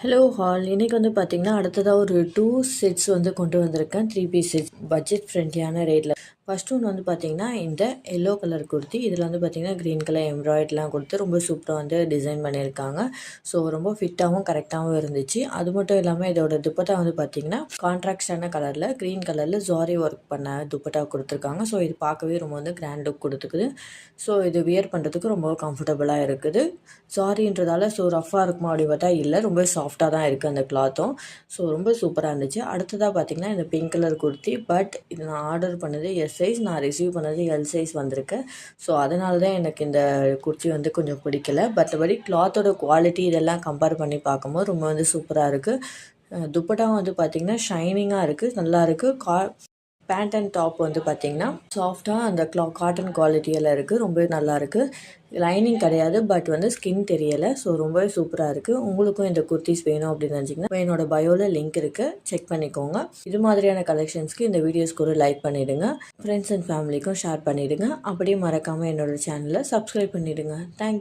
Hello hall இன்றைக்கி வந்து பார்த்திங்கன்னா அடுத்ததாக ஒரு 2 செட்ஸ் வந்து கொண்டு வந்திருக்கேன். 3 பீஸ் செட்ஸ் பட்ஜெட் ஃப்ரெண்ட்லியான ரேட்டில். ஃபர்ஸ்ட் ஒன் வந்து பார்த்திங்கன்னா இந்த எல்லோ கலர் குர்த்தி. இதில் வந்து பார்த்திங்கன்னா க்ரீன் கலர் எம்ப்ராய்டரிலாம் கொடுத்து ரொம்ப சூப்பராக வந்து டிசைன் பண்ணியிருக்காங்க. ஸோ ரொம்ப ஃபிட்டாகவும் கரெக்டாகவும் இருந்துச்சு. அது மட்டும் இல்லாமல் இதோட துப்பட்டா வந்து பார்த்திங்கன்னா கான்ட்ராக்டான கலரில் க்ரீன் கலரில் ஜாரி ஒர்க் பண்ண துப்பட்டா கொடுத்துருக்காங்க. ஸோ இது பார்க்கவே ரொம்ப வந்து கிராண்ட் லுக் கொடுத்துக்குது. ஸோ இது வியர் பண்ணுறதுக்கு ரொம்ப கம்ஃபர்டபுளாக இருக்குது. ஜாரின்றதால ஸோ ரஃப்பாக இருக்குமா அப்படின்னு பார்த்தா இல்லை, ரொம்ப சாஃப்டாக தான் இருக்குது அந்த கிளாத்தும். ஸோ ரொம்ப சூப்பராக இருந்துச்சு. அடுத்ததாக பார்த்திங்கன்னா இந்த பிங்க் கலர் குர்த்தி. பட் இது நான் ஆர்டர் பண்ணது எஸ் சைஸ், நான் ரிசீவ் பண்ணது எல் சைஸ் வந்திருக்கு. ஸோ அதனால தான் எனக்கு இந்த குர்த்தி வந்து கொஞ்சம் பிடிக்கல. பட்படி கிளாத்தோட குவாலிட்டி இதெல்லாம் கம்பேர் பண்ணி பார்க்கும்போது ரொம்ப வந்து சூப்பராக இருக்குது. துப்பட்டாவும் வந்து பார்த்திங்கன்னா ஷைனிங்காக இருக்குது, நல்லா இருக்குது. பேண்ட் அண்ட் டாப் வந்து பார்த்திங்கன்னா சாஃப்டாக அந்த காட்டன் குவாலிட்டியில் இருக்குது, ரொம்பவே நல்லாயிருக்கு. லைனிங் கிடையாது, பட் வந்து ஸ்கின் தெரியலை. ஸோ ரொம்பவே சூப்பராக இருக்குது. உங்களுக்கும் இந்த குர்த்திஸ் வேணும் அப்படின்னு நினச்சிங்கன்னா என்னோட பயோவில் லிங்க் இருக்குது, செக் பண்ணிக்கோங்க. இது மாதிரியான கலெக்ஷன்ஸ்க்கு இந்த வீடியோஸ்க்கு ஒரு லைக் பண்ணிவிடுங்க, ஃப்ரெண்ட்ஸ் அண்ட் ஃபேமிலிக்கும் ஷேர் பண்ணிவிடுங்க. அப்படியே மறக்காமல் என்னோடய சேனலை சப்ஸ்கிரைப் பண்ணிவிடுங்க. தேங்க்யூ.